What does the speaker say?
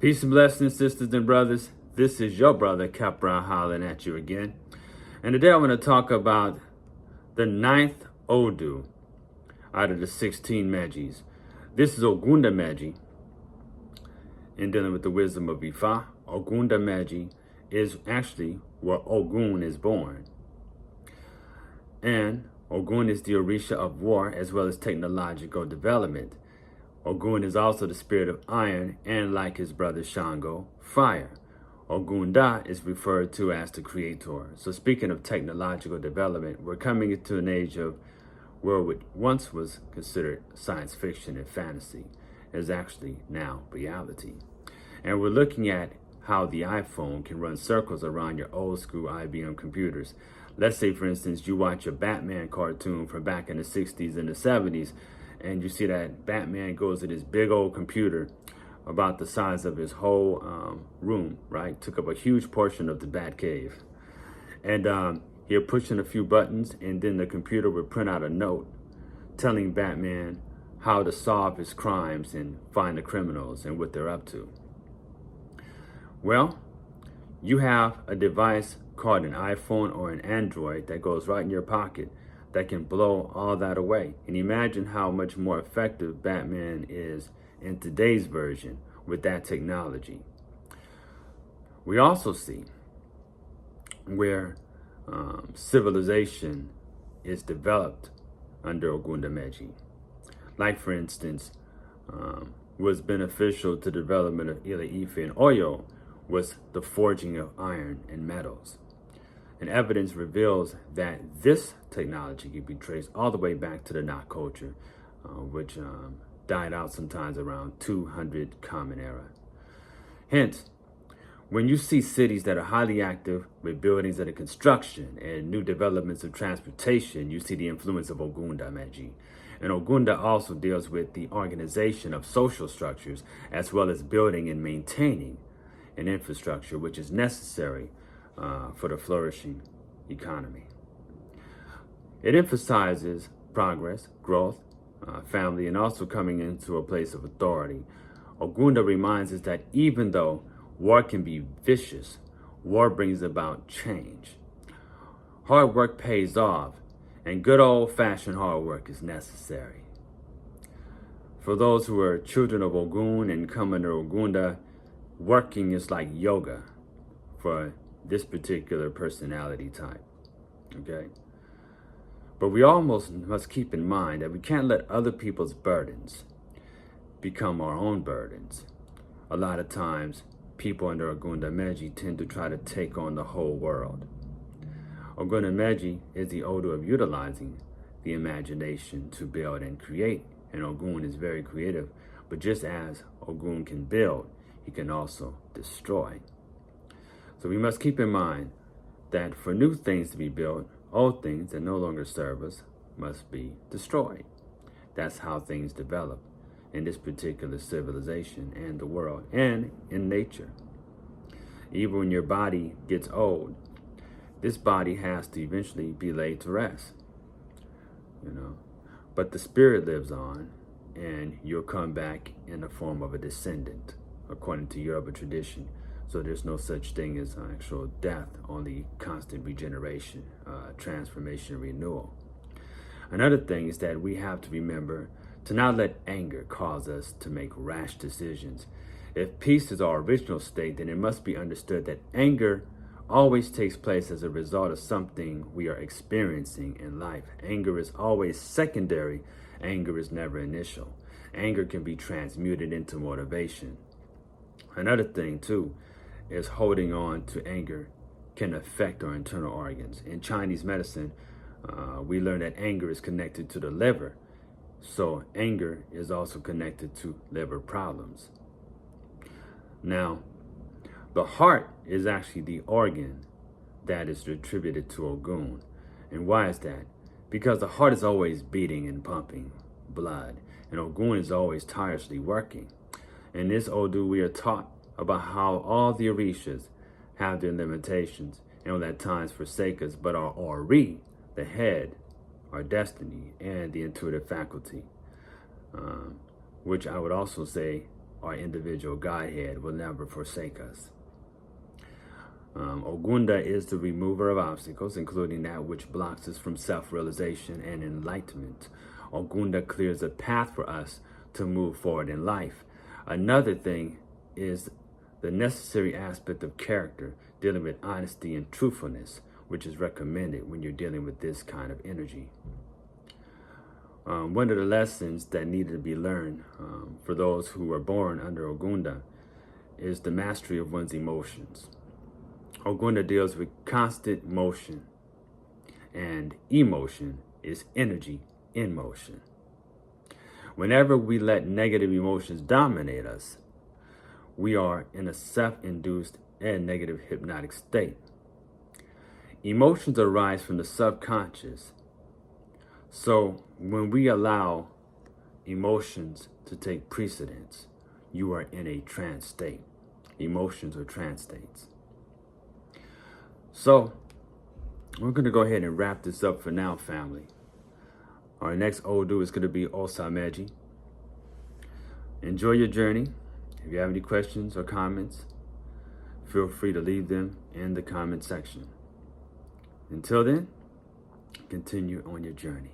Peace and blessings, sisters and brothers. This is your brother, Capra, hollering at you again. And today I want to talk about the 9th Odu out of the 16 Mejis. This is Ogunda Meji. In dealing with the wisdom of Ifa, Ogunda Meji is actually where Ogun is born. And Ogun is the Orisha of war as well as technological development. Ogun is also the spirit of iron and, like his brother Shango, fire. Ogunda is referred to as the creator. So speaking of technological development, we're coming into an age of where what once was considered science fiction and fantasy is actually now reality. And we're looking at how the iPhone can run circles around your old school IBM computers. Let's say, for instance, you watch a Batman cartoon from back in the 60s and the 70s, and you see that Batman goes to this big old computer about the size of his whole room, right? Took up a huge portion of the Bat Cave. And he'll push in a few buttons, and then the computer would print out a note telling Batman how to solve his crimes and find the criminals and what they're up to. Well, you have a device called an iPhone or an Android that goes right in your pocket that can blow all that away. And imagine how much more effective Batman is in today's version with that technology. We also see where civilization is developed under Ogunda Meji. Like, for instance, was beneficial to the development of Ila Ife and Oyo was the forging of iron and metals. And evidence reveals that this technology can be traced all the way back to the Nak culture, which died out sometimes around 200 Common Era. Hence, when you see cities that are highly active with buildings under construction and new developments of transportation, you see the influence of Ogunda Meji. And Ogunda also deals with the organization of social structures as well as building and maintaining an infrastructure which is necessary for the flourishing economy. It emphasizes progress, growth, family, and also coming into a place of authority. Ogunda reminds us that even though war can be vicious, war brings about change. Hard work pays off, and good old-fashioned hard work is necessary. For those who are children of Ogun and come under Ogunda, working is like yoga for this particular personality type, okay? But we almost must keep in mind that we can't let other people's burdens become our own burdens. A lot of times, people under Ogunda Meji tend to try to take on the whole world. Ogunda Meji is the Odu of utilizing the imagination to build and create, and Ogun is very creative. But just as Ogun can build, he can also destroy. So we must keep in mind that for new things to be built, old things that no longer serve us must be destroyed. That's how things develop in this particular civilization and the world and in nature. Even when your body gets old, this body has to eventually be laid to rest, But the spirit lives on, and you'll come back in the form of a descendant, according to Yoruba tradition. So there's no such thing as actual death, only constant regeneration, transformation, renewal. Another thing is that we have to remember to not let anger cause us to make rash decisions. If peace is our original state, then it must be understood that anger always takes place as a result of something we are experiencing in life. Anger is always secondary. Anger is never initial. Anger can be transmuted into motivation. Another thing, too, is holding on to anger can affect our internal organs. In Chinese medicine, we learn that anger is connected to the liver. So anger is also connected to liver problems. Now, the heart is actually the organ that is attributed to Ogun. And why is that? Because the heart is always beating and pumping blood, and Ogun is always tirelessly working. In this Odu, we are taught about how all the Orishas have their limitations and will at times forsake us, but our Ori, the head, our destiny, and the intuitive faculty, which I would also say our individual Godhead will never forsake us. Ogunda is the remover of obstacles, including that which blocks us from self-realization and enlightenment. Ogunda clears a path for us to move forward in life. Another thing is the necessary aspect of character, dealing with honesty and truthfulness, which is recommended when you're dealing with this kind of energy. One of the lessons that needed to be learned for those who were born under Ogunda is the mastery of one's emotions. Ogunda deals with constant motion, and emotion is energy in motion. Whenever we let negative emotions dominate us, we are in a self-induced and negative hypnotic state. Emotions arise from the subconscious. So when we allow emotions to take precedence, you are in a trance state. Emotions are trance states. So we're going to go ahead and wrap this up for now, family. Our next Odu is going to be Ogunda Meji. Enjoy your journey. If you have any questions or comments, feel free to leave them in the comment section. Until then, continue on your journey.